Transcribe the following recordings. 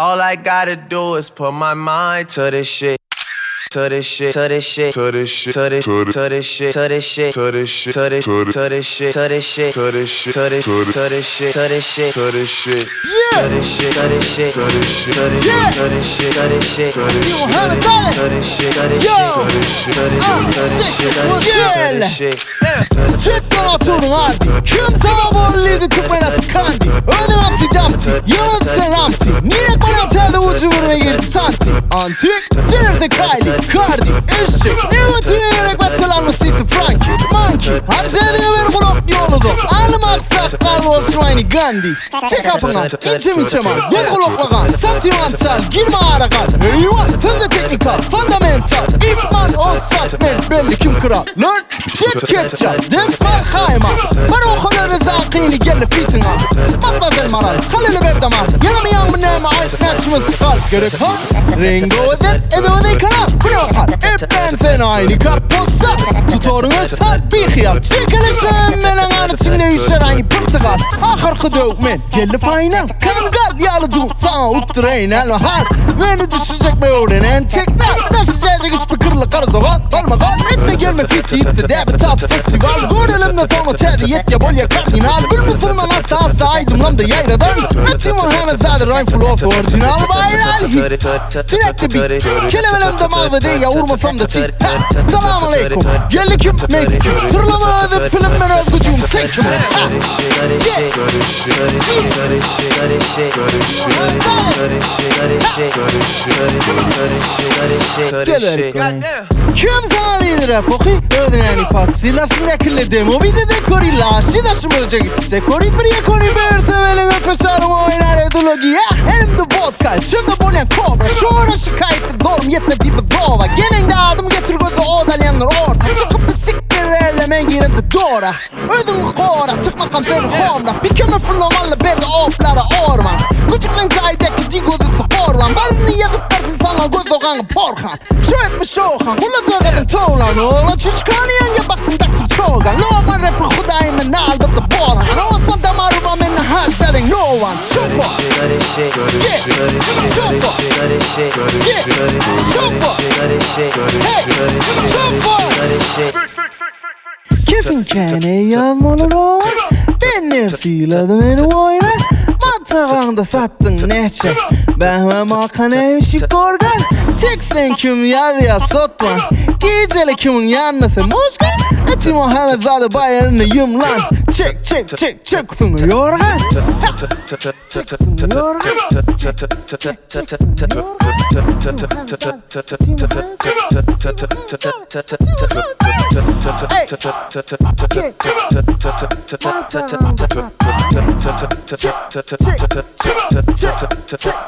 All I gotta do is put my mind to this shit. To this shit, to this shit, to this shit, to this shit, to this shit, to this shit, to this shit, to this shit, to this shit, to this shit, to this shit, to this shit, to this shit, to this shit, Yeah. to this shit, to this shit, to this shit, to this Yeah. shit, to this shit, to this shit, Matinmohamadzade. to this shit, to this Yo. shit, to this shit, to this shit, to this shit. Cidden oturun hadi. Kimse aboliydi Turkmen kandi. Ödün amti damti. Yılın sen amti. Niye bana telde ucu vurmaya girdi santi. Antik. Cilirde kayli. Kardi. Eşek. Ne ötüyerek batılanma sisi Franki. Monkey. Harcaydığı bir kulak yoludu. Anı maksat Carlos Schweini Gandhi. Çek kapına. İçim içime. Gel kulaklagan. Sentimental. Girme arakan. Eyvah. Fızı teknikal. Fundamental. İpman olsak men. Belli kim kral. Learn. Jet ketçap. Desman kayma. Bana o kadar rızakini geldi fitin al. Matmazel maral. Halili verdamar. Yanamayan mı neyme ait neçimiz kal. Gerek ha. Rengo öder. Edemede kanal. Bu ne okal. Hep ben sen aynı kartposta. Tutorun esat bir hıyal. Çekilişim menen an içinde yüşler aynı portakal. Ahırkı dövmen. Geldi final. Kangal yalı dur. Sana utturayın elme hal. Beni düşecek mi öğrenen tekrar. Taşıyacak hiçbir kırlı karı sokak. Kalma kal. Etme gelme fit deyip de debi tat festival. Görelim de sonra teriyet ya bol ya kardinal. Bir Müslüman asla aydınlam da yayradan. Matinmohamadzade rhyme full of orijinal bayral hit. Sürekli bir kelimelemde mağda değil ya vurmasam da çiğ. Selam aleyküm. Gellikim meydikim. Tırlama ödüm pilim ben özgücüm sekim. Kim zanlıydı rap oki? Ödün yani Pasteeler şimdi akıllı demo bir de dekoriler. Şimdi aşım olacak itse kori bir yakoni bir sevelin öfeşarım oynar edologi. Elimde vodka şimdi bolyan kobra. Şu ara şikayettir doğrum yetmediği bir dova. Gelin de adım getir gözü odalayanlar orta. Çıkıp da siktir ellemen girip de doğra. Ödüm kora tıkmakam seni homla. Bir kömür fırlamalı berde oplara orman. Küçüklen caydaki di gözü sporlan. Barını yazıp versin sana göz oğanı porkan. Şu etmiş oğan bulacak edin tuğlan. Oğlan çıçkanı yenge baksın daktır çoğgan. Lokman rapper hudayımın aldı da borhan. Osman damarıma menna her selling no one. Şofo. Yeah. Şofo. Yeah. Şofo. Hey. Şofo. Keyfin kene yazmalı roman. Ben nefsiladım beni oynar. Mantığında sattın neçe. Behme makan evşik organ. Teksten kim yazı ya sotman. Geceli kimin yanlısı muşkan. Matinmohamadzade bayarını yumlan. Çek çek çek çek sunu yorgan. Sunu yorgan.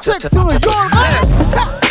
Check, sunu yorgan.